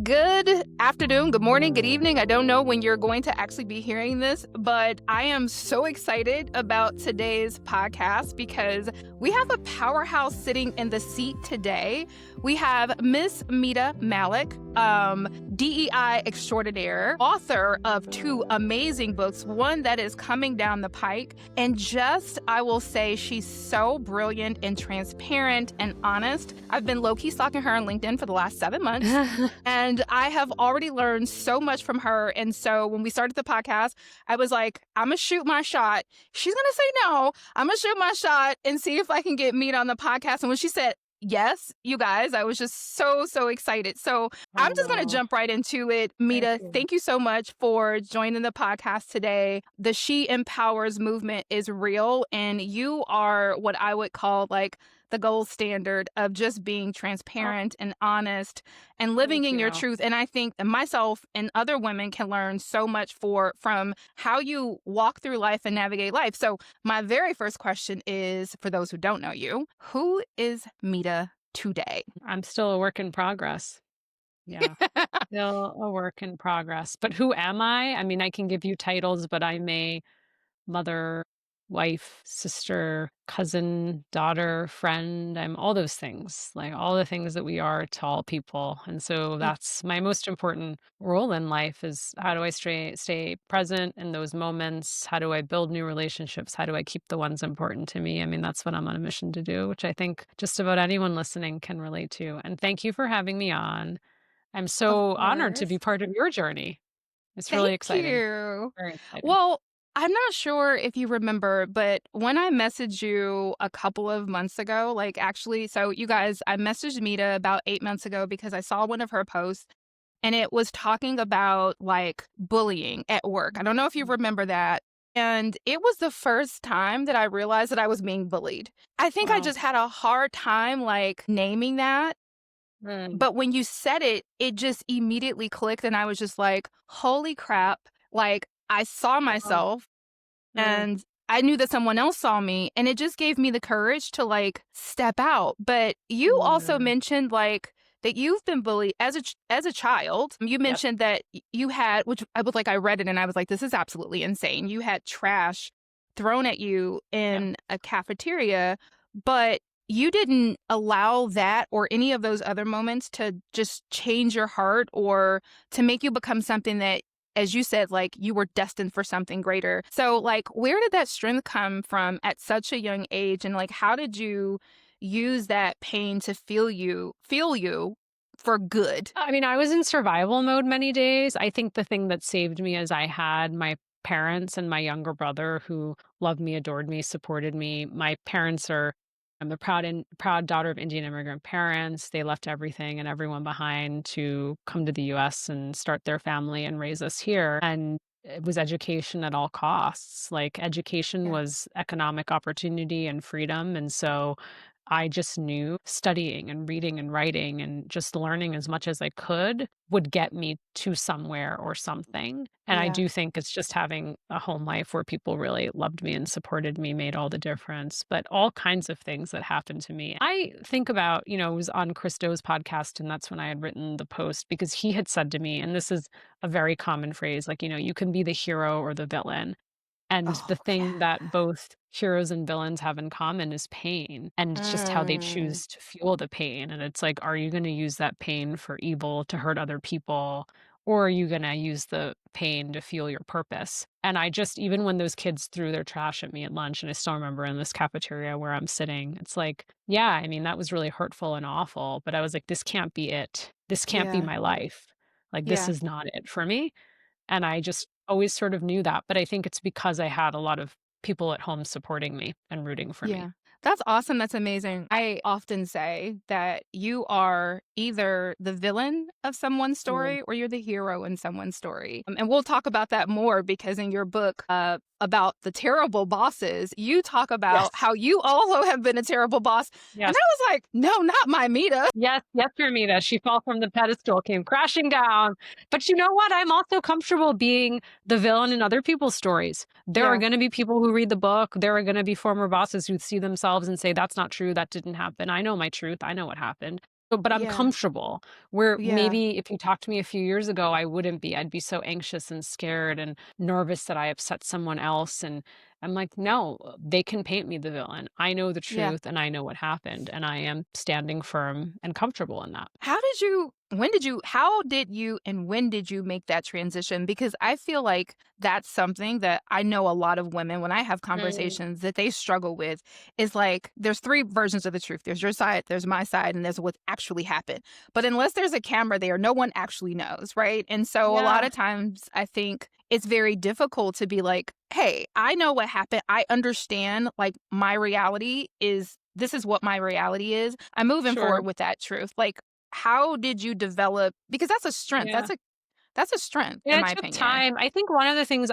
Good afternoon, good morning, good evening. I don't know when you're going to actually be hearing this, but I am so excited about today's podcast because we have a powerhouse sitting in the seat today. We have Miss Mita Mallick, DEI extraordinaire, author of 2 amazing books, one that is coming down the pike. And I will say she's so brilliant and transparent and honest. I've been low-key stalking her on LinkedIn for the last 7 months. And I have already learned so much from her. And so when we started the podcast, I was like, I'm going to shoot my shot. She's going to say no. I'm going to shoot my shot and see if I can get Mita on the podcast. And when she said yes, you guys, I was just so excited. So I'm just going to jump right into it. Mita, thank you so much for joining the podcast today. The She Empowers movement is real. And you are what I would call like the gold standard of just being transparent and honest and living in your truth. And I think that myself and other women can learn so much from how you walk through life and navigate life. So my very first question is, for those who don't know you, who is Mita today? I'm still a work in progress. Yeah, still a work in progress. But who am I? I mean, I can give you titles, but I'm a mother, wife, sister, cousin, daughter, friend. I'm all those things, like all the things that we are to all people. And so that's my most important role in life is how do I stay present in those moments? How do I build new relationships? How do I keep the ones important to me? I mean, that's what I'm on a mission to do, which I think just about anyone listening can relate to. And thank you for having me on. I'm so honored to be part of your journey. It's really exciting. Thank you. Very exciting. Well, I'm not sure if you remember, but when I messaged you a couple of months ago, like actually, so you guys, I messaged Mita about 8 months ago because I saw one of her posts and it was talking about like bullying at work. I don't know if you remember that. And it was the first time that I realized that I was being bullied. I think I just had a hard time like naming that. But when you said it, it just immediately clicked and I was just like, holy crap. Like I saw myself and I knew that someone else saw me and it just gave me the courage to like step out. But you also mentioned like that you've been bullied as a child. You mentioned that you had, which I read it and I was like, this is absolutely insane. You had trash thrown at you in a cafeteria, but you didn't allow that or any of those other moments to just change your heart or to make you become something that, as you said, like you were destined for something greater. So like, where did that strength come from at such a young age? And like, how did you use that pain to feel you for good? I mean, I was in survival mode many days. I think the thing that saved me is I had my parents and my younger brother who loved me, adored me, supported me. My parents I'm the proud daughter of Indian immigrant parents. They left everything and everyone behind to come to the US and start their family and raise us here. And it was education at all costs. Like education was economic opportunity and freedom. And so I just knew studying and reading and writing and just learning as much as I could would get me to somewhere or something. And I do think it's just having a home life where people really loved me and supported me made all the difference. But all kinds of things that happened to me. I think about, it was on Christo's podcast, and that's when I had written the post because he had said to me, and this is a very common phrase, like, you can be the hero or the villain. And the thing that both heroes and villains have in common is pain. And it's just how they choose to fuel the pain. And it's like, are you going to use that pain for evil to hurt other people? Or are you going to use the pain to fuel your purpose? And I just, even when those kids threw their trash at me at lunch, and I still remember in this cafeteria where I'm sitting, it's like, yeah, I mean, that was really hurtful and awful. But I was like, this can't be it. This can't be my life. Like, this is not it for me. And I just always sort of knew that. But I think it's because I had a lot of people at home supporting me and rooting for me. That's awesome. That's amazing. I often say that you are either the villain of someone's Mm. story or you're the hero in someone's story. And we'll talk about that more because in your book about the terrible bosses, you talk about Yes. how you also have been a terrible boss. And Yes. I was like, no, not my Mita. Yes, yes, Ramita. She fell from the pedestal, came crashing down. But you know what? I'm also comfortable being the villain in other people's stories. There are Yeah. going to be people who read the book. There are going to be former bosses who see themselves and say, that's not true. That didn't happen. I know my truth. I know what happened. But I'm Yeah. comfortable. Where Yeah. maybe if you talked to me a few years ago, I wouldn't be. I'd be so anxious and scared and nervous that I upset someone else. And I'm like, no, they can paint me the villain. I know the Yeah. truth and I know what happened. And I am standing firm and comfortable in that. How did you, and when did you make that transition? Because I feel like that's something that I know a lot of women, when I have Mm, conversations that they struggle with, is like there's three versions of the truth. There's your side, there's my side, and there's what actually happened. But unless there's a camera there, no one actually knows, right? And so a lot yeah, of times I think it's very difficult to be like, hey, I know what happened. I understand like my reality is this is what my reality is. I'm moving sure. forward with that truth. Like, how did you develop, because that's a strength. Yeah. That's a strength in Yeah, it my took opinion. time. I think one of the things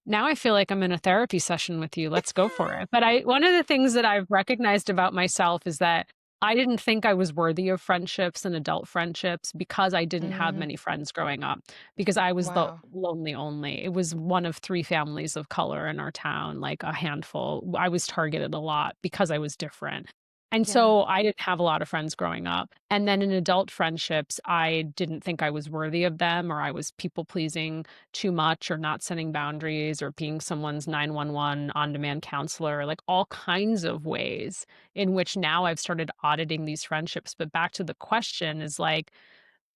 now I feel like I'm in a therapy session with you. Let's go for it. But one of the things that I've recognized about myself is that I didn't think I was worthy of friendships and adult friendships because I didn't have Mm, many friends growing up, because I was the wow. lonely only. It was one of three families of color in our town, like a handful. I was targeted a lot because I was different. And Yeah. so I didn't have a lot of friends growing up. And then in adult friendships, I didn't think I was worthy of them, or I was people pleasing too much, or not setting boundaries, or being someone's 911 on demand counselor, like all kinds of ways in which now I've started auditing these friendships. But back to the question is like,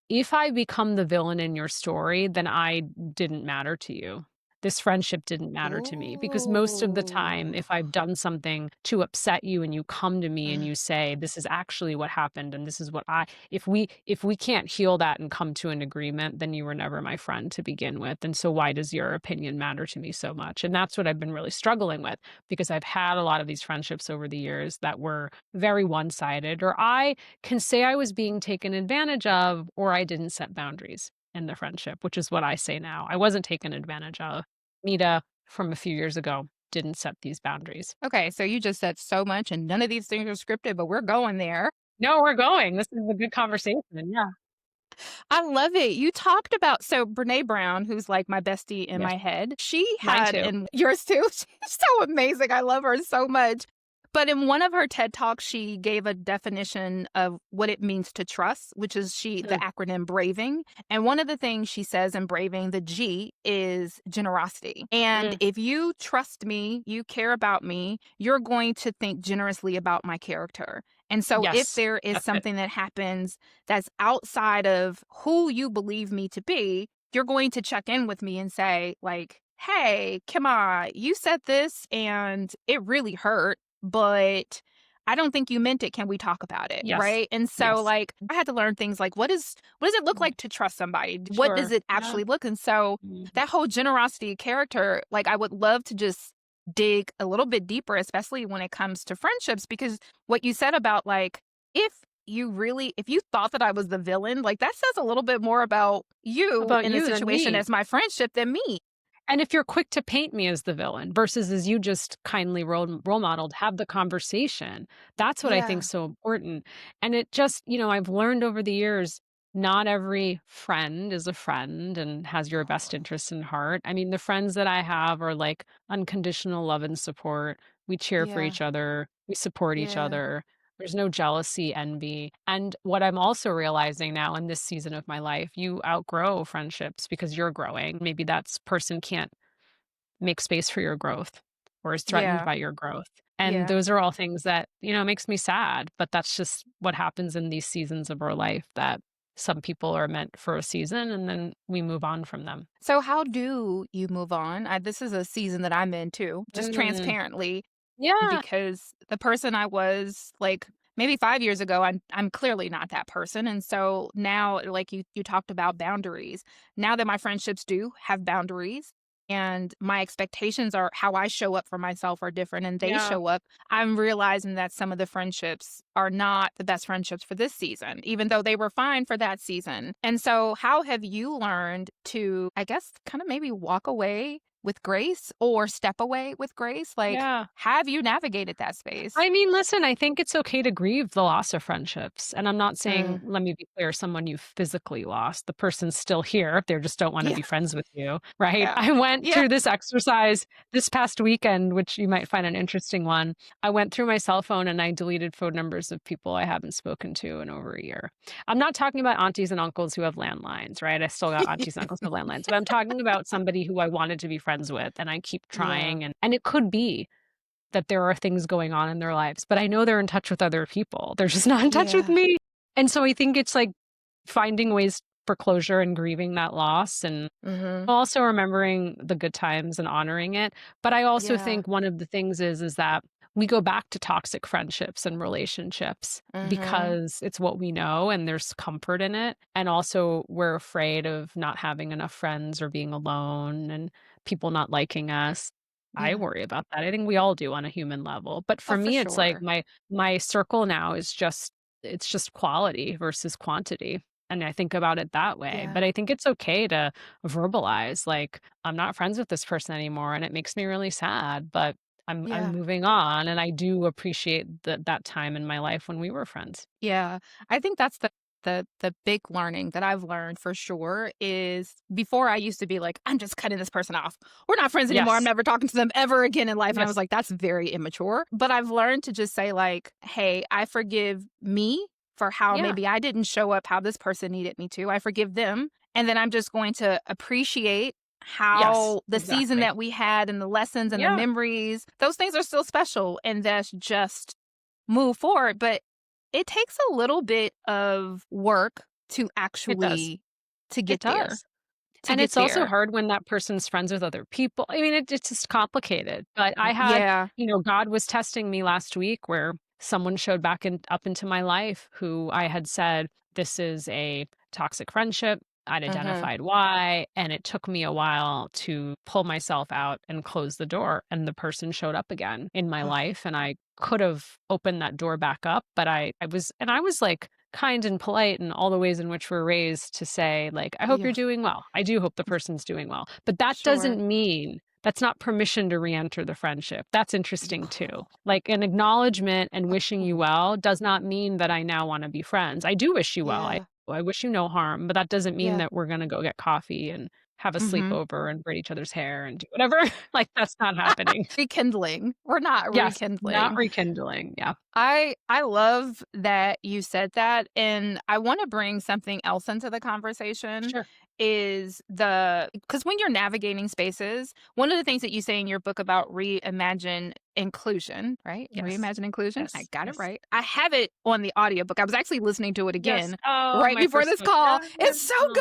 if I become the villain in your story, then I didn't matter to you. This friendship didn't matter to me, because most of the time, Ooh. if I've done something to upset you and you come to me and Mm. you say, this is actually what happened and this is what if we can't heal that and come to an agreement, then you were never my friend to begin with. And so why does your opinion matter to me so much? And that's what I've been really struggling with, because I've had a lot of these friendships over the years that were very one-sided, or I can say I was being taken advantage of, or I didn't set boundaries in the friendship, which is what I say now. I wasn't taken advantage of. Mita from a few years ago didn't set these boundaries. Okay, so you just said so much, and none of these things are scripted, but we're going there. No, we're going. This is a good conversation. Yeah. I love it. You talked about, so Brene Brown, who's like my bestie in Yes. my head, she Mine had, too. and yours too. She's so amazing. I love her so much. But in one of her TED Talks, she gave a definition of what it means to trust, which is the Mm, acronym BRAVING. And one of the things she says in BRAVING, the G is generosity. And mm, if you trust me, you care about me, you're going to think generously about my character. And so if yes. there is That's it. something that happens that's outside of who you believe me to be, you're going to check in with me and say, like, hey, Kimmah, you said this and it really hurt, but I don't think you meant it. Can we talk about it? Yes. Right. And so Yes. like I had to learn things like what does it look Mm, like to trust somebody? What does sure. it Yeah. actually look? And so Mm. that whole generosity character, like I would love to just dig a little bit deeper, especially when it comes to friendships, because what you said about like, if you thought that I was the villain, like that says a little bit more about you About in the you than situation me. as my friendship than me. And if you're quick to paint me as the villain versus, as you just kindly role modeled, have the conversation. That's what I think Yeah. so important. And it just, I've learned over the years, not every friend is a friend and has your best interests in heart. I mean, the friends that I have are like unconditional love and support. We cheer for Yeah. each other, we support each Yeah. other. There's no jealousy, envy. And what I'm also realizing now in this season of my life, you outgrow friendships because you're growing. Maybe that person can't make space for your growth or is threatened Yeah. by your growth. And Yeah. those are all things that, makes me sad, but that's just what happens in these seasons of our life, that some people are meant for a season and then we move on from them. So how do you move on? This is a season that I'm in too, just Mm, transparently, yeah. because the person I was like maybe 5 years ago, I'm clearly not that person. And so now, like you talked about boundaries. Now that my friendships do have boundaries, and my expectations are how I show up for myself are different and they Yeah. show up, I'm realizing that some of the friendships are not the best friendships for this season, even though they were fine for that season. And so, how have you learned to, I guess, kind of maybe walk away with grace or step away with grace? Like, Yeah. have you navigated that space? I mean, listen, I think it's okay to grieve the loss of friendships. And I'm not saying, Mm, let me be clear, someone you physically lost. The person's still here. They just don't want to yeah, be friends with you, right? yeah, I went yeah. through this exercise this past weekend, which you might find an interesting one. I went through my cell phone and I deleted phone numbers of people I haven't spoken to in over a year. I'm not talking about aunties and uncles who have landlines, right? I still got aunties and uncles who have landlines, but I'm talking about somebody who I wanted to be friends with and I keep Yeah, trying. And it could be that there are things going on in their lives, but I know they're in touch with other people. They're just not in touch with yeah. me. And so I think it's like finding ways for closure and grieving that loss and Mhm. also remembering the good times and honoring it. But I also Yeah. think one of the things is that we go back to toxic friendships and relationships Mhm. because it's what we know and there's comfort in it. And also we're afraid of not having enough friends or being alone and people not liking us. I Yeah. worry about that. I think we all do on a human level. But Oh, for for me, it's like sure. my circle now is just it's just quality versus quantity. And I think about it that way. But Yeah. I think it's okay to verbalize, like, "I'm not friends with this person anymore, and it makes me really sad, but I'm Yeah. moving on, and I do appreciate that time in my life when we were friends." Yeah. I think that's the big learning that I've learned for sure is before I used to be like, I'm just cutting this person off. We're not friends anymore. I'm Yes. never talking to them ever again in life. And I was Yes. like, that's very immature. But I've learned to just say, like, hey, I forgive me for how Yeah. maybe I didn't show up how this person needed me to. I forgive them. And then I'm just going to appreciate Yes. how the season Exactly. that we had and the lessons and the Yeah. memories, those things are still special. And that's just move forward. But it takes a little bit of work to It does. actually to It get there, does. to And get it's also there. hard when that person's friends with other people. I mean, it's just complicated. But I had, Yeah. God was testing me last week where someone showed back up into my life who I had said, this is a toxic friendship. I'd Mhm. identified why. And it took me a while to pull myself out and close the door. And the person showed up again in my life. And I could have opened that door back up. But I was like, kind and polite in all the ways in which we're raised to say, like, I hope you're Yeah. doing well. I do hope the person's doing well. But that Sure. doesn't mean that's not permission to re-enter the friendship. That's interesting too. Like an acknowledgement and wishing you well does not mean that I now want to be friends. I do wish you well. Yeah. I wish you no harm, but that doesn't mean Yeah. that we're gonna go get coffee and have a Mhm. sleepover and braid each other's hair and do whatever. Like that's not happening. Rekindling. We're not Yes, not rekindling. rekindling. Yeah. I love that you said that, and I wanna bring something else into the conversation Sure. is the because when you're navigating spaces, one of the things that you say in your book about reimagine inclusion, right? Yes. Reimagine inclusion? I Yes. got it Yes. right. I have it on the audiobook. I was actually listening to it Yes. again Oh, right my before first this book. Yeah, call. yeah. It's so Oh,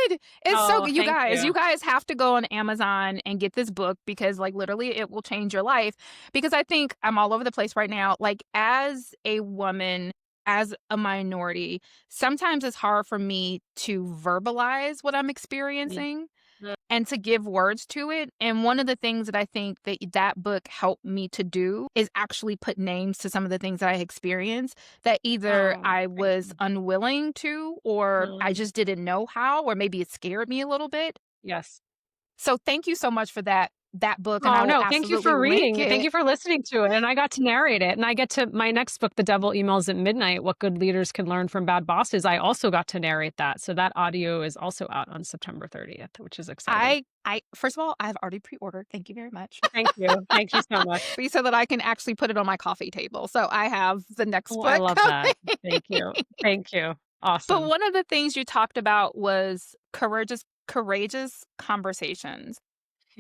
good. It's so oh, good. thank You you. guys have to go on Amazon and get this book because like literally it will change your life because I think I'm all over the place right now. Like as a woman, as a minority, sometimes it's hard for me to verbalize what I'm Mm, experiencing mm, and to give words to it. And one of the things that I think that that book helped me to do is actually put names to some of the things that I experienced that either oh, I thank was you. unwilling to or I Mm, just didn't know how or maybe it scared me a little bit. yes. So thank you so much for that book and I Oh, will no, thank you absolutely for link reading it. Thank it. you for listening to it, and I got to narrate it, and I get to my next book, The Devil Emails at Midnight: What Good Leaders Can Learn from Bad Bosses, I also got to narrate that, so that audio is also out on September 30th, which is exciting. I first of all, I've already pre-ordered. Thank you very much. Thank you. Thank you so much. So that I can actually put it on my coffee table. So I have the next Oh, I book love that. coming. Thank you. Thank you. But Awesome. one of the things you talked about was courageous conversations.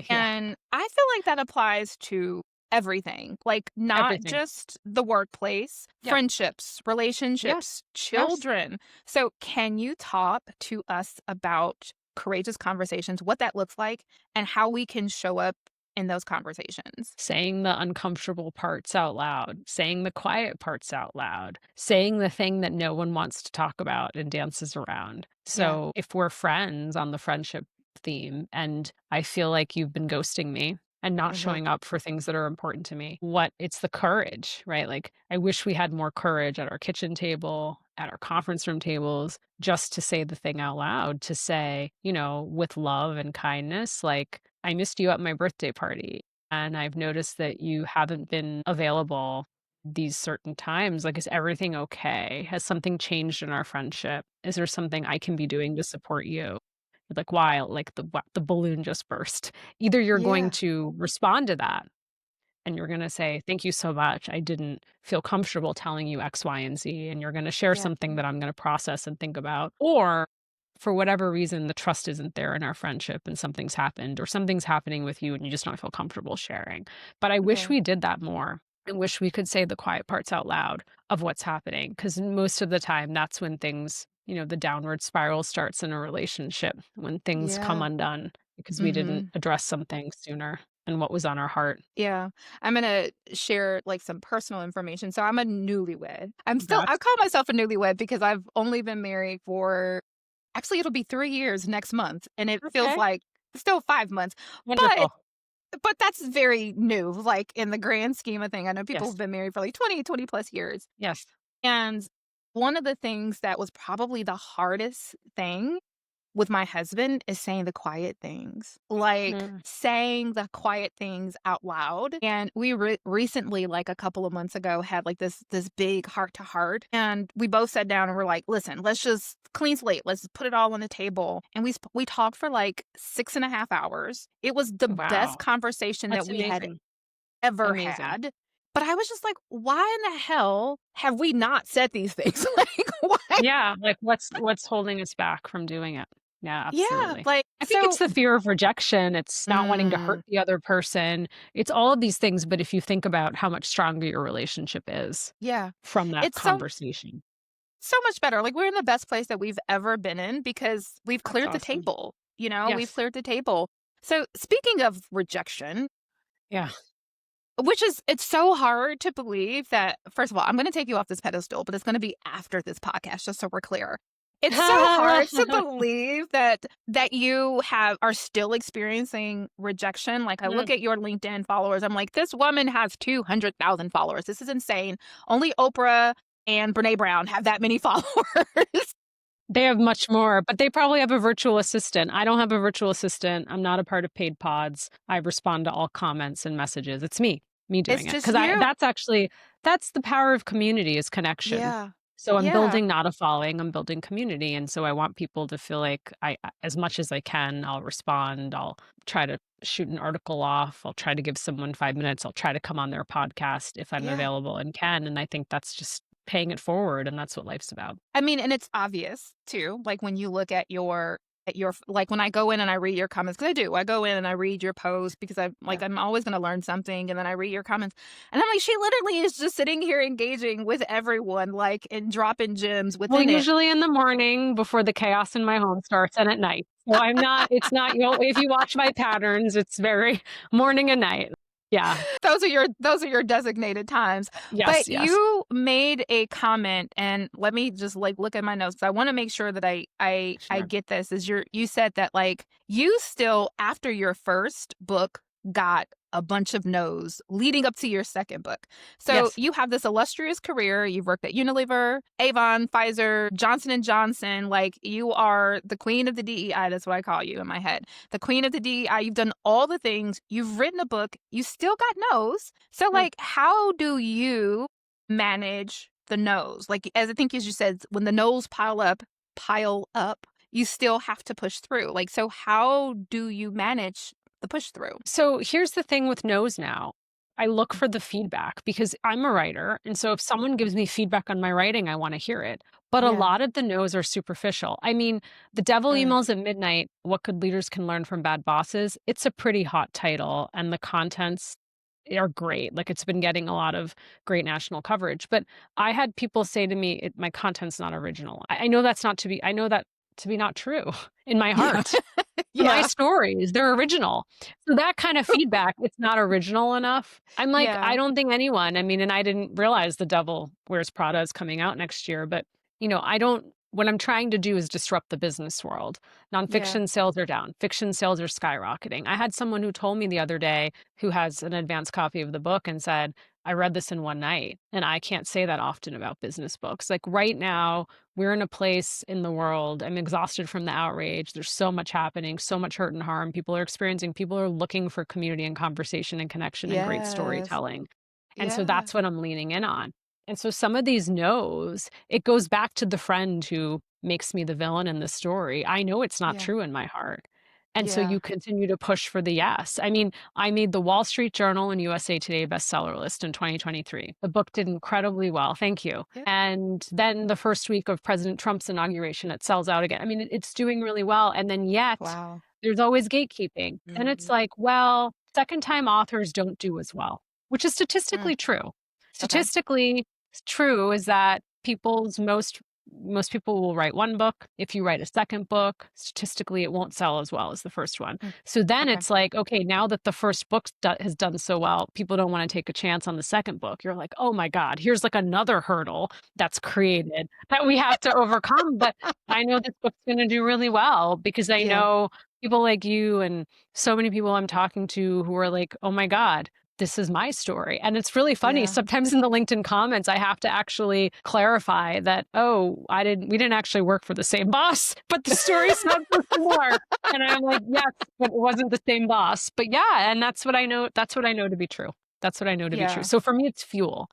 Yeah, And I feel like that applies to everything, like not everything. just the workplace, Yep. friendships, Yes. relationships, Yes. children. So, can you talk to us about courageous conversations, what that looks like, and how we can show up in those conversations? Saying the uncomfortable parts out loud, saying the quiet parts out loud, saying the thing that no one wants to talk about and dances around. Yeah. So if we're friends on the friendship theme. And I feel like you've been ghosting me and not Hmm. showing up for things that are important to me. It's the courage, right? Like, I wish we had more courage at our kitchen table, at our conference room tables, just to say the thing out loud, to say, with love and kindness, like, I missed you at my birthday party. And I've noticed that you haven't been available these certain times. Like, is everything okay? Has something changed in our friendship? Is there something I can be doing to support you? Like, why, like, the balloon just burst. Either you're going Yeah. to respond to that and you're going to say, thank you so much. I didn't feel comfortable telling you X, Y, and Z. And you're going to share Yeah. something that I'm going to process and think about. Or for whatever reason, the trust isn't there in our friendship and something's happened or something's happening with you and you just don't feel comfortable sharing. But I wish Yeah. we did that more. I wish we could say the quiet parts out loud of what's happening. Because most of the time, that's when things, the downward spiral starts in a relationship, when things come Yeah. undone because we didn't Hmm. address something sooner and what was on our heart. Yeah. I'm gonna share like some personal information. So I'm a newlywed. I Congrats. call myself a newlywed because I've only been married for actually it'll be 3 years next month. And it feels Okay. like still 5 months. But Wonderful. but that's very new, like in the grand scheme of thing. I know people have Yes. been married for like 20 plus years. Yes. And one of the things that was probably the hardest thing with my husband is saying the quiet things, like Mm. saying the quiet things out loud. And we recently, like a couple of months ago, had like this big heart to heart, and we both sat down and we're like, "Listen, let's just clean slate. Let's put it all on the table." And we talked for like 6.5 hours. It was the best Wow. conversation that That's we had amazing. ever Amazing. had. But I was just like, "Why in the hell have we not said these things?" Like, why? Yeah, like, what's holding us back from doing it? Yeah, Yeah, absolutely. like I think it's so. the fear of rejection, it's not wanting to hurt Mm, the other person, it's all of these things, but if you think about how much stronger your relationship is yeah. from that It's so conversation. so much better. Like, we're in the best place that we've ever been in because we've That's cleared the awesome. table, we've Yes. cleared the table. So, speaking of rejection, Yeah. which is it's so hard to believe that first of all, I'm gonna take you off this pedestal, but it's gonna be after this podcast, just so we're clear. It's so hard to believe that you are still experiencing rejection. Like, I Mm. look at your LinkedIn followers, I'm like, "This woman has 200,000 followers. This is insane. Only Oprah and Brené Brown have that many followers." They have much more, but they probably have a virtual assistant. I don't have a virtual assistant. I'm not a part of paid pods. I respond to all comments and messages. It's me It's doing it. just Because you. that's the power of community is connection. Yeah. So I'm Yeah. building not a following, I'm building community. And so I want people to feel like as much as I can, I'll respond. I'll try to shoot an article off. I'll try to give someone 5 minutes. I'll try to come on their podcast if I'm Yeah. available and can. And I think that's just paying it forward. And that's what life's about. I mean, and it's obvious too, like when you look at your like when I go in and I read your comments, because I do. I go in and I read your posts because Yeah. I'm always gonna learn something, and then I read your comments. And I'm like, she literally is just sitting here engaging with everyone, like, and dropping gems Well, within it. usually in the morning before the chaos in my home starts and at night. So it's not, if you watch my patterns, it's very morning and night. Yeah. Those are your designated times. But Yes, yes. you made a comment, and let me just like look at my notes. I want to make sure that I Sure. get this. You said that like you still after your first book got a bunch of no's leading up to your second book. So Yes. you have this illustrious career. You've worked at Unilever, Avon, Pfizer, Johnson and Johnson. Like, you are the queen of the DEI. That's what I call you in my head, the queen of the DEI. You've done all the things. You've written a book. You still got no's. So, Mm. like, how do you manage the no's? Like, as I think, as you said, when the no's pile up, you still have to push through. Like, so how do you manage the push through? So here's the thing with no's now. I look for the feedback because I'm a writer. And so if someone gives me feedback on my writing, I want to hear it. But a Yeah. lot of the no's are superficial. I mean, The Devil Mm. Emails at Midnight, What Good Leaders Can Learn from Bad Bosses. It's a pretty hot title and the contents are great. Like, it's been getting a lot of great national coverage. But I had people say to me, my content's not original. I know that to be not true in my Yeah. heart. My Yeah. stories, they're original. So that kind of feedback, it's not original enough. I'm like, Yeah. I don't think anyone, I mean, and I didn't realize The Devil Wears Prada is coming out next year, but I don't what I'm trying to do is disrupt the business world. Yeah. Nonfiction sales are down. Fiction sales are skyrocketing. I had someone who told me the other day who has an advanced copy of the book and said, I read this in one night. And I can't say that often about business books. Like right now, we're in a place in the world. I'm exhausted from the outrage. There's so much happening, so much hurt and harm. People are looking for community and conversation and connection and great Yes. storytelling. And so Yeah. that's what I'm leaning in on. And so some of these no's, it goes back to the friend who makes me the villain in the story. I know it's not Yeah. true in my heart. And so Yeah. you continue to push for the yes. I mean, I made the Wall Street Journal and USA Today bestseller list in 2023. The book did incredibly well. Thank you. Yeah. And then the first week of President Trump's inauguration, it sells out again. I mean, it's doing really well. And then yet Wow. there's always gatekeeping. And it's Mhm. like, well, second time authors don't do as well, which is Mm. statistically true. Okay. Statistically true is that most people will write one book. If you write a second book, statistically, it won't sell as well as the first one. Mm. So then Okay. it's like, okay, now that the first book has done so well, people don't want to take a chance on the second book. You're like, oh my God, here's like another hurdle that's created that we have to overcome. But I know this book's going to do really well because I Yeah. know people like you and so many people I'm talking to who are like, oh my God, this is my story. And it's really funny. Yeah. Sometimes in the LinkedIn comments, I have to actually clarify that, oh, we didn't actually work for the same boss, but the story sounds so similar. And I'm like, yes, but it wasn't the same boss. But yeah, and that's what I know. That's what I know to be true. That's what I know to be true. Yeah. So for me, it's fuel.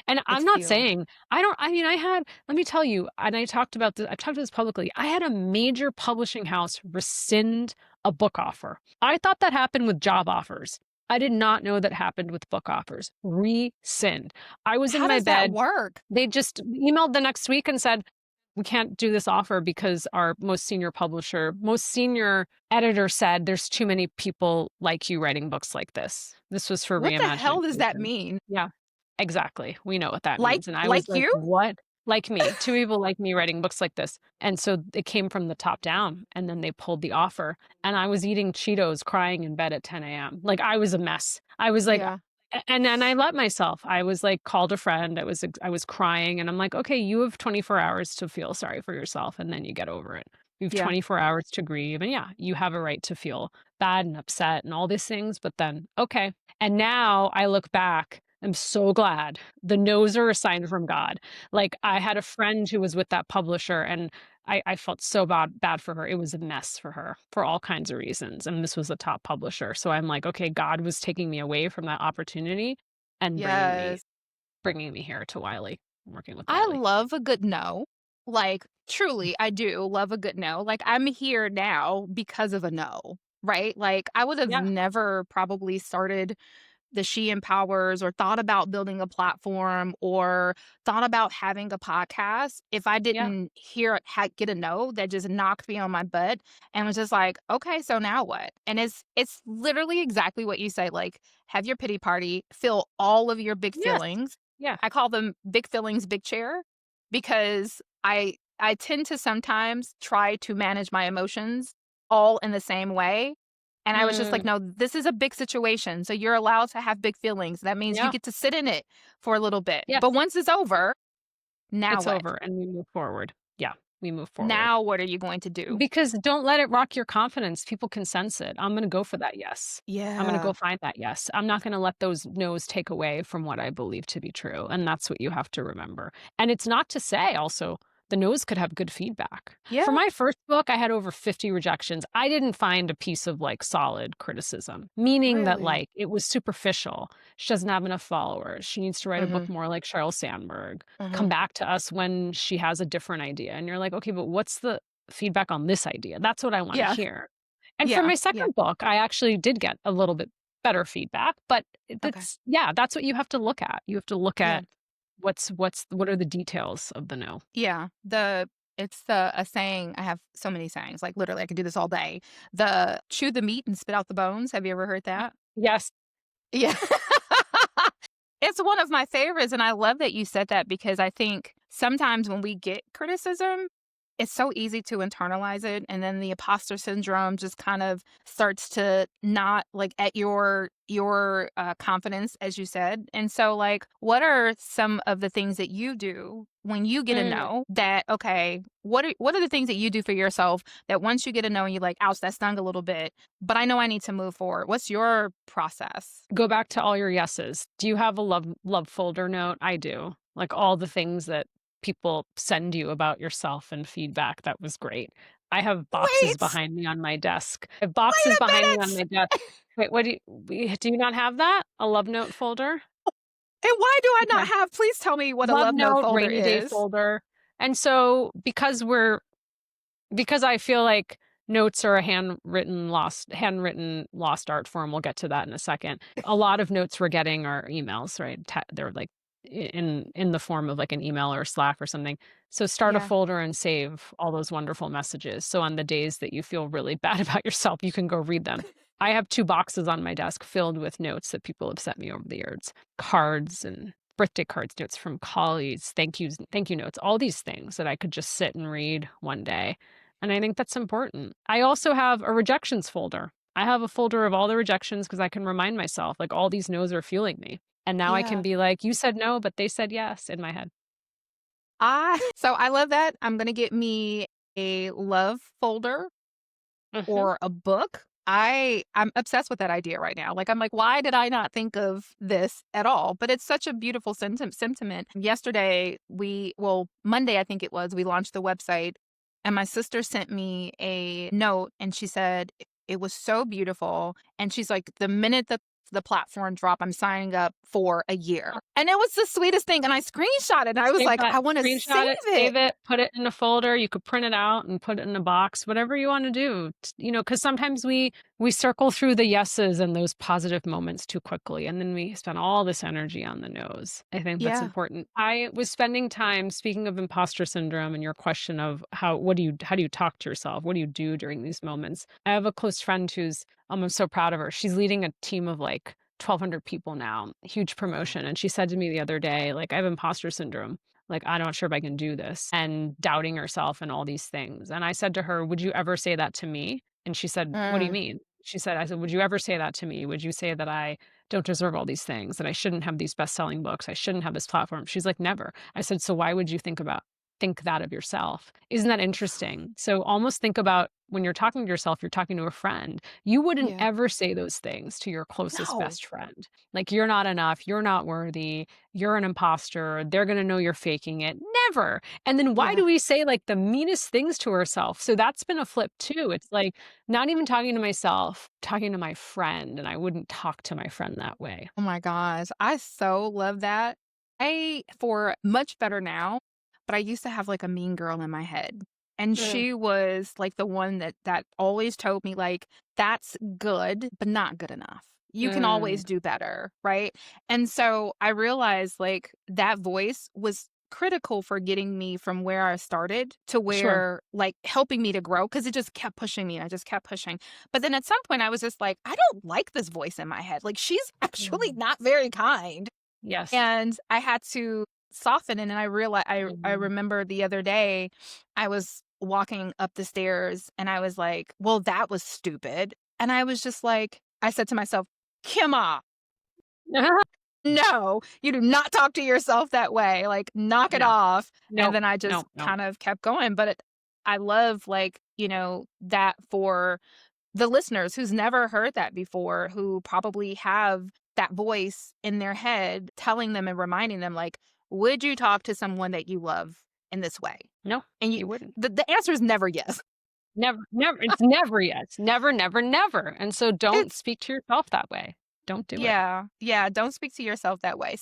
And It's I'm not fuel. saying, let me tell you, and I've talked about this publicly. I had a major publishing house rescind a book offer. I thought that happened with job offers. I did not know that happened with book offers. Rescind. I was in How my does that bed. work? They just emailed the next week and said, we can't do this offer because our most senior editor said there's too many people like you writing books like this. This was for What the Reimagine hell does that Inclusion. mean? Yeah, exactly. We know what that Like means. And I was like like, you? what? Like me, two people like me writing books like this. And so it came from the top down and then they pulled the offer. And I was eating Cheetos, crying in bed at 10 a.m. Like I was a mess. I was like, Yeah. and then I let myself. I was like, called a friend. I was crying and I'm like, okay, you have 24 hours to feel sorry for yourself and then you get over it. You have Yeah. 24 hours to grieve. And yeah, you have a right to feel bad and upset and all these things. But then, okay. And now I look back. I'm so glad the no's are a sign from God. Like I had a friend who was with that publisher and I felt so bad for her. It was a mess for her for all kinds of reasons. And this was a top publisher. So I'm like, okay, God was taking me away from that opportunity and Yes. bringing me here to Wiley, working with I Wiley. love a good no. Like, truly, I do love a good no. Like, I'm here now because of a no, right? Like, I would have Yeah. never probably started the She Empowers or thought about building a platform or thought about having a podcast if I Yeah. didn't get a no that just knocked me on my butt and was just like, okay, so now what? And it's literally exactly what you say. Like, have your pity party, feel all of your big Yes. feelings. Yeah. I call them big feelings, big chair, because I tend to sometimes try to manage my emotions all in the same way. And I was just like, Mm, no, this is a big situation. So you're allowed to have big feelings. That means you yeah. get to sit in it for a little bit. Yes. But once it's over, now It's what? over and we move forward. Yeah. We move forward. Now what are you going to do? Because don't let it rock your confidence. People can sense it. I'm going to go for that yes. I'm going to go Yeah. find that yes. I'm not going to let those no's take away from what I believe to be true. And that's what you have to remember. And it's not to say also the no's could have good feedback. For Yeah. my first book, I had over 50 rejections. I didn't find a piece of like solid criticism, meaning that Really? like it was superficial. She doesn't have enough followers. She needs to write a book Mm-hmm. more like Sheryl Sandberg. Mm-hmm. Come back to us when she has a different idea. And you're like, okay, but what's the feedback on this idea? That's what I want to Yeah. hear. And for Yeah. my Yeah. second book, I actually did get a little bit better feedback, but Okay. that's what you have to look at. You have to look Yeah. at what are the details of the no. Yeah. It's a saying. I have so many sayings. Like literally I could do this all day. The chew the meat and spit out the bones. Have you ever heard that? Yes. Yeah. It's one of my favorites, and I love that you said that because I think sometimes when we get criticism, it's so easy to internalize it, and then the imposter syndrome just kind of starts to not like at your confidence, as you said. And so, like, what are some of the things that you do when you get a Mm. no? That okay, what are the things that you do for yourself that once you get a no and you're like, ouch, that stung a little bit, but I know I need to move forward. What's your process? Go back to all your yeses. Do you have a love folder note? I do. Like all the things that people send you about yourself and feedback. That was great. I have boxes Wait, behind me on my desk. I have wait boxes a behind me on my minute. desk. Wait, what do you not have that? A love note folder? And why do I not Okay. have? Please tell me what a Love love note note, folder rainy day is. folder. And so because I feel like notes are a handwritten lost art form. We'll get to that in a second. A lot of notes we're getting are emails, right? They're like in the form of like an email or Slack or something. So start a Yeah. folder and save all those wonderful messages. So on the days that you feel really bad about yourself, you can go read them. I have 2 boxes on my desk filled with notes that people have sent me over the years, cards and birthday cards, notes from colleagues, thank you notes, all these things that I could just sit and read one day, and I think that's important. I also have a rejections folder. I have a folder of all the rejections because I can remind myself, like, all these no's are fueling me. And now I can Yeah. be like, "You said no, but they said yes," in my head. I love that. I'm gonna get me a love folder Mhm. or a book. I'm obsessed with that idea right now. Like I'm like, why did I not think of this at all? But it's such a beautiful sentiment. Yesterday, Monday I think it was, we launched the website and my sister sent me a note and she said it was so beautiful. And she's like, the minute that the platform drop, I'm signing up for a year. And it was the sweetest thing. And I screenshot it and I was Save like, that, I want to save screenshot it, it. save it, put it in a folder. You could print it out and put it in a box, whatever you wanna do, because sometimes we circle through the yeses and those positive moments too quickly, and then we spend all this energy on the nos. I think that's Yeah. important. I was spending time speaking of imposter syndrome and your question of how do you talk to yourself? What do you do during these moments? I have a close friend who's I'm so proud of her. She's leading a team of, like, 1,200 people now, huge promotion, and she said to me the other day, like, "I have imposter syndrome. Like, I'm not sure if I can do this," and doubting herself and all these things, and I said to her, "Would you ever say that to me?" And she said, "What do you Mm, mean?" I said, "Would you ever say that to me? Would you say that I don't deserve all these things, that I shouldn't have these best-selling books, I shouldn't have this platform?" She's like, "Never." I said, "So why would you think that of yourself?" Isn't that interesting? So almost think about when you're talking to yourself, you're talking to a friend. You wouldn't yeah. ever say those things to your closest No. best friend. Like, "You're not enough, you're not worthy, you're an imposter, they're gonna know you're faking it." Never. And then why Yeah. do we say, like, the meanest things to ourselves? So that's been a flip too. It's like, not even talking to myself, talking to my friend, and I wouldn't talk to my friend that way. Oh my gosh, I so love that. For much better now, but I used to have like a mean girl in my head. And Mm, she was like the one that always told me like that's good, but not good enough. You can mm, always do better, right? And so I realized like that voice was critical for getting me from where I started to sure. where like helping me to grow because it just kept pushing me and I just kept pushing. But then at some point I was just like, I don't like this voice in my head. Like she's actually Mm, not very kind. yes. And I had to soften it, and I realized I Mhm. remember the other day, I was walking up the stairs and I was like, "Well, that was stupid." And I was just like I said to myself, "Kimmah, no, you do not talk to yourself that way. Like, knock it No, off." And no, then I just no, no. kind of kept going, but I love, like, that for the listeners who's never heard that before, who probably have that voice in their head telling them and reminding them, like, would you talk to someone that you love in this way? No, And you wouldn't. the answer is never yes. Never, never. It's never yes. Never, never, never. And so don't It's speak to yourself that way. Don't do it. Yeah, yeah, don't speak to yourself that way.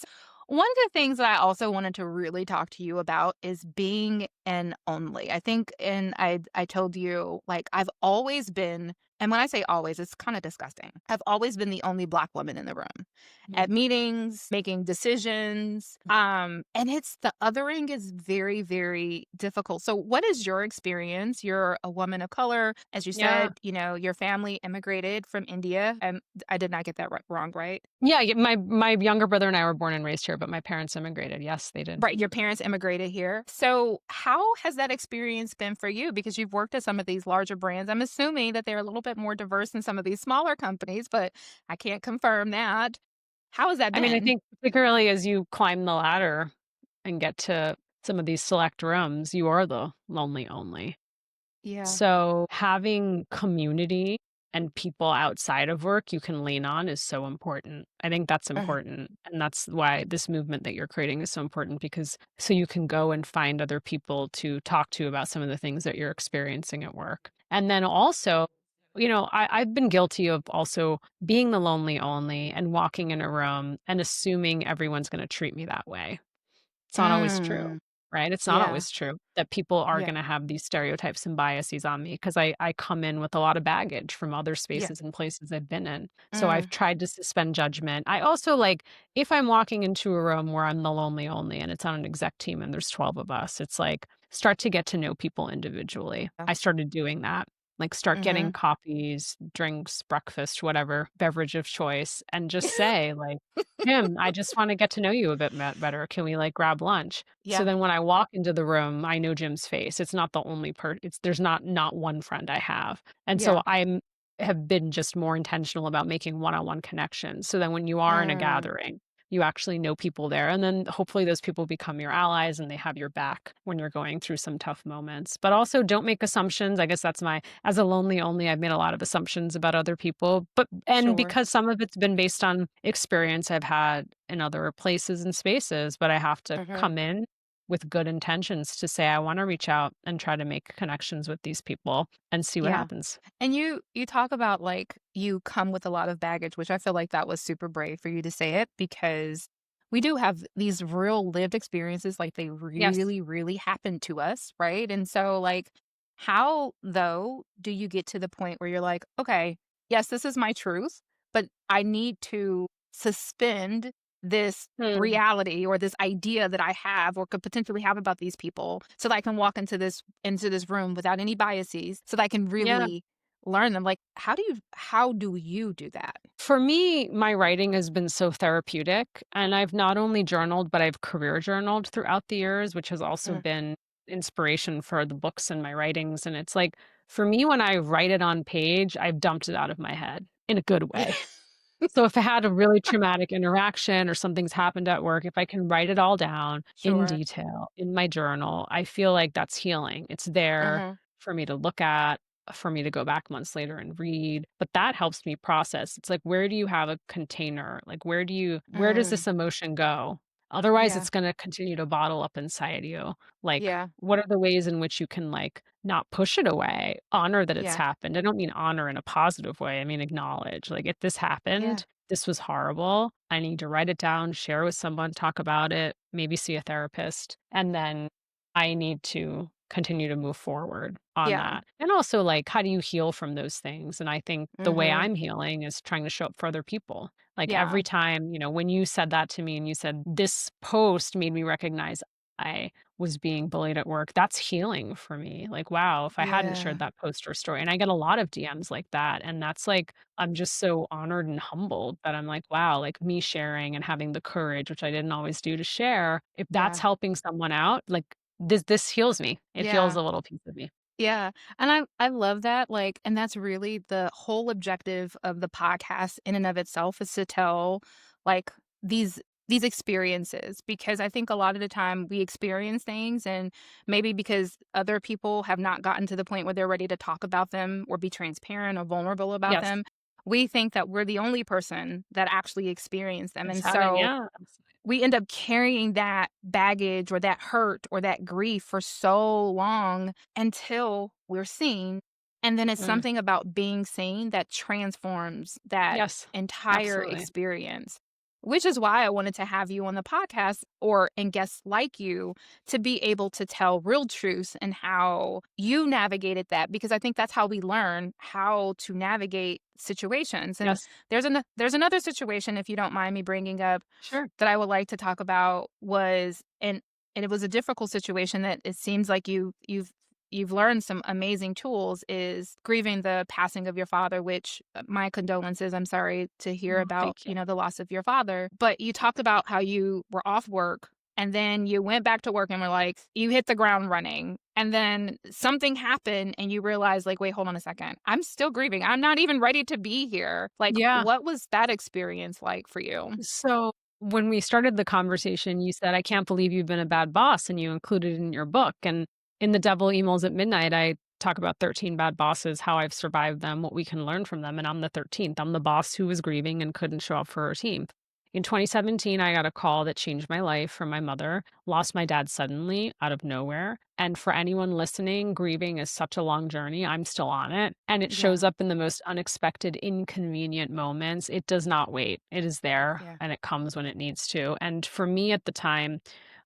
One of the things that I also wanted to really talk to you about is being an only. I think and I told you, like, I've always been and when I say always, it's kind of disgusting, have always been the only Black woman in the room Mm. at meetings, making decisions. And it's the othering is very, very difficult. So, what is your experience? You're a woman of color. As you Yeah. said, your family immigrated from India. And I did not get that wrong, right? Yeah, my younger brother and I were born and raised here, but my parents immigrated. Yes, they did. Right, your parents immigrated here. So, how has that experience been for you? Because you've worked at some of these larger brands. I'm assuming that they're a little bit more diverse than some of these smaller companies, but I can't confirm that. How has that I mean, I been? think particularly as you climb the ladder and get to some of these select rooms, you are the lonely only. Yeah. So, having community and people outside of work you can lean on is so important. I think that's Uh, important. And that's why this movement that you're creating is so important because so you can go and find other people to talk to about some of the things that you're experiencing at work. And then also, I've been guilty of also being the lonely only and walking in a room and assuming everyone's going to treat me that way. It's not always true, mm, right? It's not yeah, always true that people are yeah, gonna have these stereotypes and biases on me because I come in with a lot of baggage from other yeah. spaces and places I've been in. So I've Mm, tried to suspend judgment. I also like if I'm walking into a room where I'm the lonely only and it's on an exec team and there's 12 of us, it's like start to get to know people individually. yeah. I started doing that. Like start getting Mhm. coffees, drinks, breakfast, whatever beverage of choice, and just say like, Jim, I just want to get to know you a bit better. Can we like grab lunch? So Yeah, then when I walk into the room, I know Jim's face. It's not the only it's there's not one friend I have. And yeah. so I'm have been just more intentional about making one-on-one connections. So then when you are in a Mm, gathering, you actually know people there. And then hopefully those people become your allies and they have your back when you're going through some tough moments. But also don't make assumptions. I guess that's as a lonely only, I've made a lot of assumptions about other people. And sure. because some of it's been based on experience I've had in other places and spaces, but I have to Mhm. come in with good intentions to say, I want to reach out and try to make connections with these people and see what Yeah. happens. And you talk about, like, you come with a lot of baggage, which I feel like that was super brave for you to say it because we do have these real lived experiences, like, they Yes. really, really happened to us, right? And so, like, how, though, do you get to the point where you're like, "Okay, yes, this is my truth, but I need to suspend this Hmm. reality or this idea that I have or could potentially have about these people so that I can walk into this room without any biases so that I can Yeah. really learn them." Like, how do you do that? For me, my writing has been so therapeutic, and I've not only journaled, but I've career journaled throughout the years, which has also Mm. been inspiration for the books and my writings. And it's like, for me, when I write it on page, I've dumped it out of my head in a good way. So if I had a really traumatic interaction or something's happened at work, if I can write it all down in Sure. detail in my journal, I feel like that's healing. It's there Mhm. for me to look at, for me to go back months later and read. But that helps me process. It's like, where do you have a container? Like, where does Mm. this emotion go? Otherwise, Yeah. it's going to continue to bottle up inside you. Like, Yeah. what are the ways in which you can, like, not push it away, honor that it's Yeah. happened? I don't mean honor in a positive way. I mean, acknowledge, like, if this Yeah. happened, this was horrible. I need to write it down, share with someone, talk about it, maybe see a therapist. And then I need to continue to move forward on Yeah. that. And also, like, how do you heal from those things? And I think the way Mhm. I'm healing is trying to show up for other people. Like Yeah. every time, when you said that to me and you said, this post made me recognize I was being bullied at work, that's healing for me. Like, wow, if I hadn't shared Yeah. that post or story, and I get a lot of DMs like that. And that's like, I'm just so honored and humbled that I'm like, wow, like me sharing and having the courage, which I didn't always do to share, if that's Yeah. helping someone out, like this heals me. It heals Yeah. a little piece of me. Yeah, and I love that, like, and that's really the whole objective of the podcast in and of itself is to tell, like, these experiences because I think a lot of the time we experience things and maybe because other people have not gotten to the point where they're ready to talk about them or be transparent or vulnerable about Yes. them, we think that we're the only person that actually experienced them, It's and having, so yeah. we end up carrying that baggage or that hurt or that grief for so long until we're seen. And then it's Mm, something about being seen that transforms that yes, entire absolutely. experience. which is why I wanted to have you on the podcast and guests like you to be able to tell real truths and how you navigated that, because I think that's how we learn how to navigate situations. And Yes. there's another situation, if you don't mind me bringing up, Sure. that I would like to talk about and it was a difficult situation that it seems like you've learned some amazing tools, is grieving the passing of your father, which my condolences. I'm sorry to hear Oh, about, thank you. the loss of your father. But you talked about how you were off work and then you went back to work and were like, you hit the ground running. And then something happened and you realized, like, wait, hold on a second. I'm still grieving. I'm not even ready to be here. Like, Yeah. what was that experience like for you? So when we started the conversation, you said, I can't believe you've been a bad boss, and you included it in your book. And in the Devil Emails at Midnight, I talk about 13 bad bosses, how I've survived them, what we can learn from them. And I'm the 13th. I'm the boss who was grieving and couldn't show up for her team. In 2017, I got a call that changed my life from my mother. Lost my dad suddenly out of nowhere. And for anyone listening, grieving is such a long journey. I'm still on it. And it Yeah. shows up in the most unexpected, inconvenient moments. It does not wait. It is there Yeah. and it comes when it needs to. And for me at the time,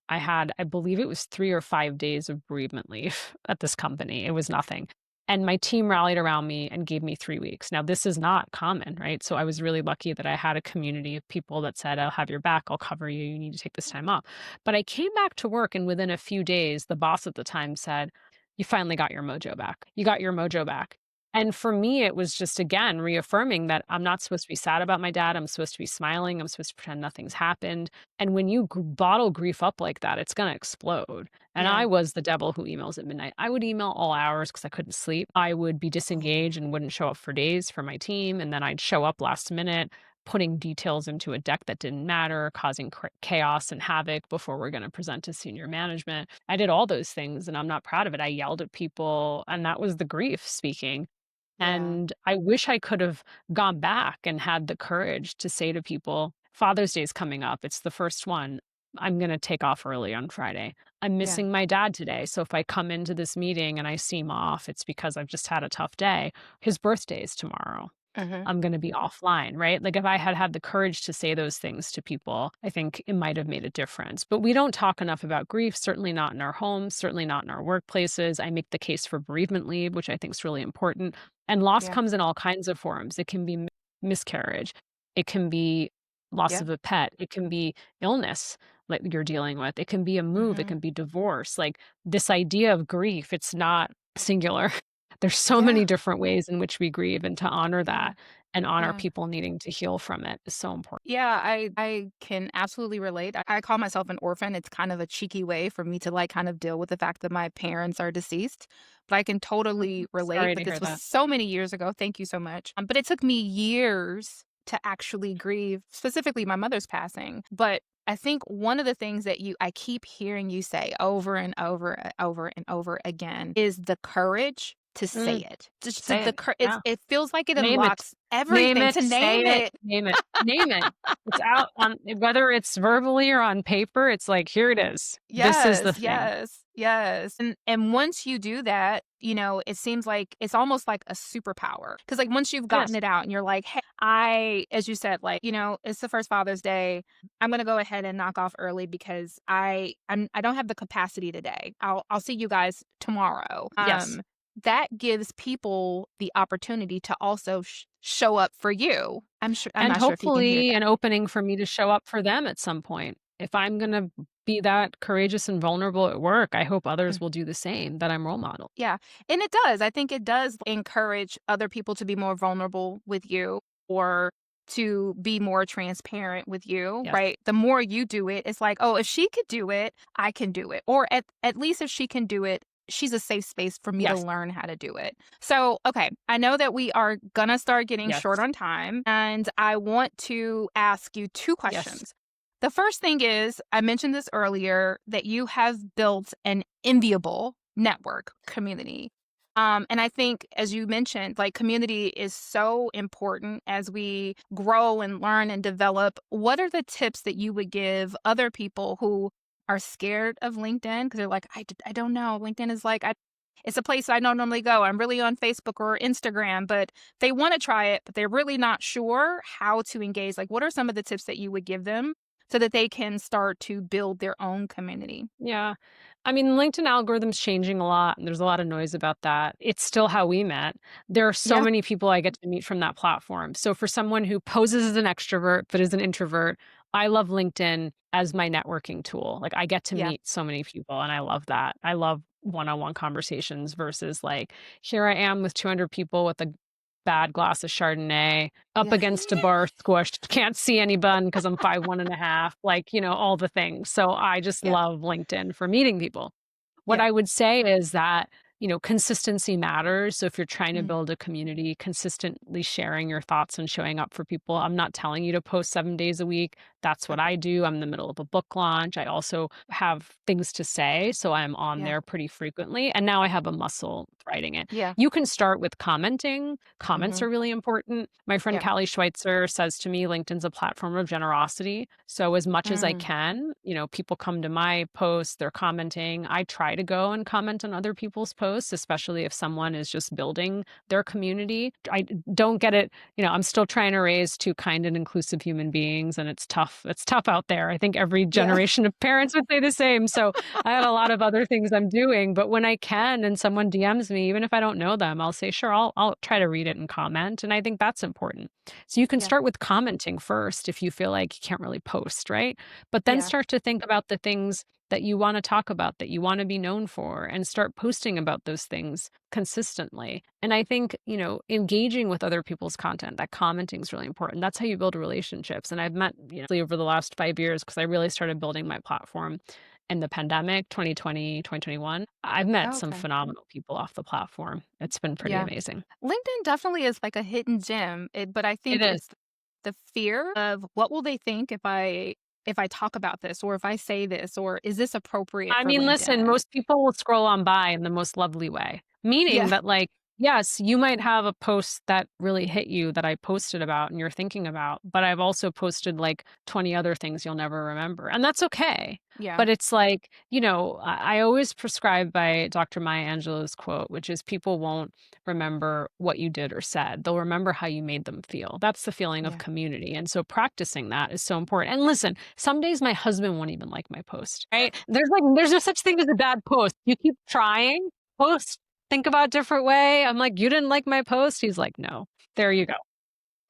I had, I believe it was 3 or 5 days of bereavement leave at this company. It was nothing. And my team rallied around me and gave me 3 weeks. Now, this is not common, right? So I was really lucky that I had a community of people that said, I'll have your back, I'll cover you, you need to take this time off. But I came back to work, and within a few days, the boss at the time said, you finally got your mojo back. You got your mojo back. And for me, it was just, again, reaffirming that I'm not supposed to be sad about my dad. I'm supposed to be smiling. I'm supposed to pretend nothing's happened. And when you bottle grief up like that, it's going to explode. And Yeah. I was the devil who emails at midnight. I would email all hours because I couldn't sleep. I would be Oh, disengaged and wouldn't show up for days for my team. And then I'd show up last minute, putting details into a deck that didn't matter, causing chaos and havoc before we're going to present to senior management. I did all those things and I'm not proud of it. I yelled at people, and that was the grief speaking. yeah. And I wish I could have gone back and had the courage to say to people, Father's Day is coming up. It's the first one. I'm going to take off early on Friday. I'm Yeah. missing my dad today. So if I come into this meeting and I seem off, it's because I've just had a tough day. His birthday is tomorrow. Mhm. I'm going to be offline, right? Like if I had had the courage to say those things to people, I think it might have made a difference. But we don't talk enough about grief, certainly not in our homes, certainly not in our workplaces. I make the case for bereavement leave, which I think is really important. And loss Yeah. comes in all kinds of forms. It can be miscarriage, it can be loss Yeah. of a pet, it can be illness like you're dealing with, it can be a move, it Mhm. can be divorce. Like this idea of grief, it's not singular. There's so many Yeah. different ways in which we grieve, and to honor Yeah. that and honor Yeah. people needing to heal from it is so important. Yeah, I can absolutely relate. I call myself an orphan. It's kind of a cheeky way for me to, like, kind of deal with the fact that my parents are deceased, but I can totally relate. Sorry But to hear this was that. so many years ago. Thank you so much. But it took me years to actually grieve, specifically my mother's passing. But I think one of the things that I keep hearing you say over and over, over and over again is the courage to say Mm, it. Just say it. Yeah. it feels like it Name it. unlocks Name everything it, to say name it, it. name it, name it. It's out on whether it's verbally or on paper, it's like, here it is. This is the Yes, thing. yes, yes. And once you do that, it seems like it's almost like a superpower. Because, like, once you've gotten Yes. it out and you're like, hey, as you said, like, it's the first Father's Day. I'm gonna go ahead and knock off early because I don't have the capacity today. I'll see you guys tomorrow. Yes. That gives people the opportunity to also show up for you. I'm And not sure if you can hear hopefully that. an opening for me to show up for them at some point. If I'm gonna be that courageous and vulnerable at work, I hope others will do the same, that I'm role model. Yeah, and it does. I think it does encourage other people to be more vulnerable with you or to be more transparent with you, Yes. right? The more you do it, it's like, oh, if she could do it, I can do it. Or at least if she can do it, she's a safe space for me to Yes. learn how to do it. So, okay, I know that we are gonna start getting short Yes. on time, and I want to ask you two Yes. questions. The first thing is, I mentioned this earlier, that you have built an enviable network community. And I think, as you mentioned, like, community is so important as we grow and learn and develop. What are the tips that you would give other people who are scared of LinkedIn? Because they're like, I don't know. LinkedIn is like, it's a place I don't normally go. I'm really on Facebook or Instagram, but they want to try it, but they're really not sure how to engage. Like, what are some of the tips that you would give them so that they can start to build their own community? Yeah. I mean, LinkedIn algorithm's changing a lot, and there's a lot of noise about that. It's still how we met. There are so Yeah. many people I get to meet from that platform. So for someone who poses as an extrovert but is an introvert, I love LinkedIn as my networking tool. Like I get to Yeah. meet so many people and I love that. I love one-on-one conversations versus like here I am with 200 people with a bad glass of Chardonnay up Yeah. against a bar squished, can't see anyone because I'm 5'1.5", like, all the things. So I just Yeah. love LinkedIn for meeting people. What Yeah. I would say is that, consistency matters. So if you're trying to Mm, build a community, consistently sharing your thoughts and showing up for people. I'm not telling you to post 7 days a week. That's what okay. I do. I'm in the middle of a book launch. I also have things to say. So I'm on Yeah. there pretty frequently. And now I have a muscle writing it. Yeah. You can start with commenting. Comments Mhm. are really important. My friend Yeah. Callie Schweitzer says to me, LinkedIn's a platform of generosity. So as much as I Mm, can, people come to my posts, they're commenting. I try to go and comment on other people's posts, especially if someone is just building their community. Don't get it, I'm still trying to raise two kind and inclusive human beings, and it's tough. It's tough out there. I think every yeah. generation of parents would say the same. So I had a lot of other things I'm doing, but when I can and someone DMs me, even if I don't know them, I'll say, sure, I'll try to read it and comment. And I think that's important. So you can Yeah. start with commenting first if you feel like you can't really post, right? But then Yeah. start to think about the things that you want to talk about, that you want to be known for, and start posting about those things consistently. And I think, engaging with other people's content, that commenting is really important. That's how you build relationships. And I've met, over the last 5 years, because I really started building my platform in the pandemic, 2020, 2021. I've met some Okay. phenomenal people off the platform. It's been pretty Yeah. amazing. LinkedIn definitely is like a hidden gem, but I It think is. it's the fear of what will they think if I talk about this or if I say this or is this appropriate I for mean, listen, LinkedIn? most people will scroll on by in the most lovely way, meaning Yeah. that, like, yes, you might have a post that really hit you that I posted about and you're thinking about, but I've also posted like 20 other things you'll never remember. And that's okay. Yeah. But it's like, I always prescribe by Dr. Maya Angelou's quote, which is people won't remember what you did or said. They'll remember how you made them feel. That's the feeling of Yeah. community. And so practicing that is so important. And listen, some days my husband won't even like my post, right? There's no such thing as a bad post. You keep trying, post, think about a different way. I'm like, you didn't like my post? He's like, no. There you go.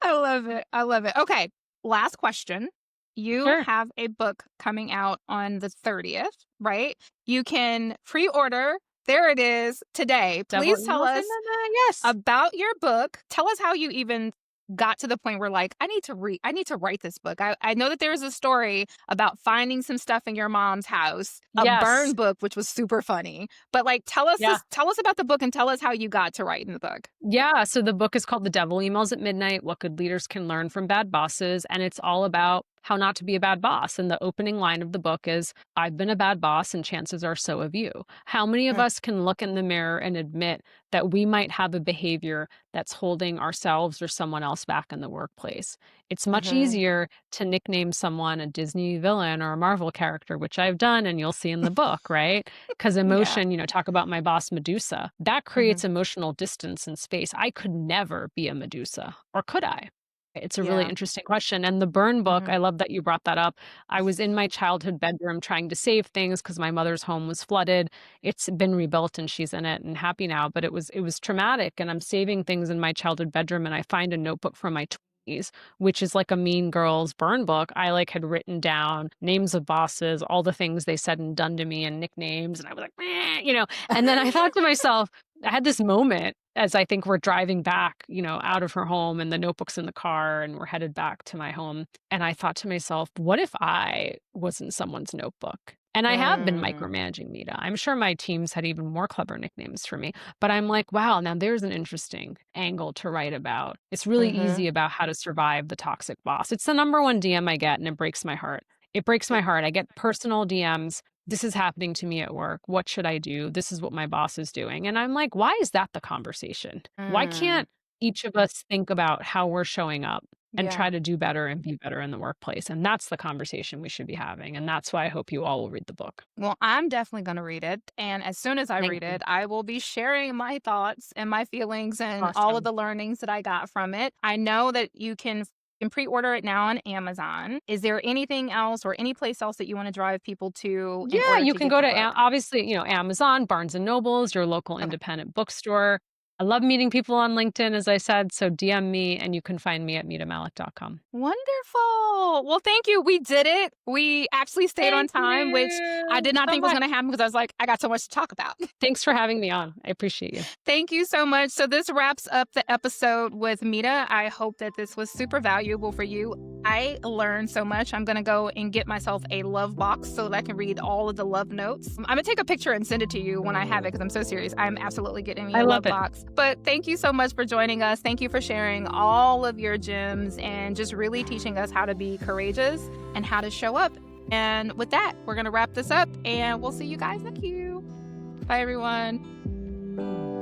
I love it. I love it. Okay. Last question. You Sure. have a book coming out on the 30th, right? You can pre order. There it is today. Double Please tell emails in us the yes. about your book. Tell us how you even got to the point where like I need to write this book. I know that there is a story about finding some stuff in your mom's house, a Yes. burn book, which was super funny. But like Yeah. tell us about the book and tell us how you got to write in the book. Yeah, so the book is called The Devil Emails at Midnight: What Good Leaders Can Learn from Bad Bosses, and it's all about how not to be a bad boss. And the opening line of the book is, I've been a bad boss and chances are so have you. How many of Mm, us can look in the mirror and admit that we might have a behavior that's holding ourselves or someone else back in the workplace? It's much mhm. easier to nickname someone a Disney villain or a Marvel character, which I've done and you'll see in the book, right? Because Yeah. emotion, talk about my boss Medusa, that Mhm. creates emotional distance and space. I could never be a Medusa, or could I? It's a really Yeah. interesting question. And the burn book, Mhm. I love that you brought that up. I was in my childhood bedroom trying to save things because my mother's home was flooded. It's been rebuilt and she's in it and happy now, but it was traumatic. And I'm saving things in my childhood bedroom and I find a notebook from my 20s, which is like a Mean Girls burn book. I like had written down names of bosses, all the things they said and done to me and nicknames. And I was like, and then I thought to myself, I had this moment as I think we're driving back, out of her home and the notebook's in the car and we're headed back to my home. And I thought to myself, what if I was in someone's notebook? And I have been Mm, micromanaging Mita. I'm sure my teams had even more clever nicknames for me. But I'm like, wow, now there's an interesting angle to write about. It's really mhm. easy about how to survive the toxic boss. It's the number one DM I get, and it breaks my heart. It breaks my It heart. I get personal DMs. This is happening to me at work. What should I do? This is what my boss is doing. And I'm like, why is that the conversation? Why mm, can't each of us think about how we're showing up? and Yeah. try to do better and be better in the workplace. And that's the conversation we should be having. And that's why I hope you all will read the book. Well, I'm definitely going to read it. And as soon as I Thank read you. it, I will be sharing my thoughts and my feelings and all of Awesome. the learnings that I got from it. I know that you can pre-order it now on Amazon. Is there anything else or any place else that you want to drive people to in Yeah, order you to can get go the to book? obviously, Amazon, Barnes and Nobles, your local Okay. independent bookstore. I love meeting people on LinkedIn, as I said, so DM me and you can find me at mitamallick.com. Wonderful. Well, thank you. We did it. We actually stayed on Thank time, which I you did not so think was much. going to happen because I was like, I got so much to talk about. Thanks for having me on. I appreciate you. Thank you so much. So this wraps up the episode with Mita. I hope that this was super valuable for you. I learned so much. I'm going to go and get myself a love box so that I can read all of the love notes. I'm going to take a picture and send it to you when I have it because I'm so serious. I'm absolutely getting me I a love love it. box. But thank you so much for joining us. Thank you for sharing all of your gems and just really teaching us how to be courageous and how to show up. And with that, we're going to wrap this up and we'll see you guys next year. Bye, everyone.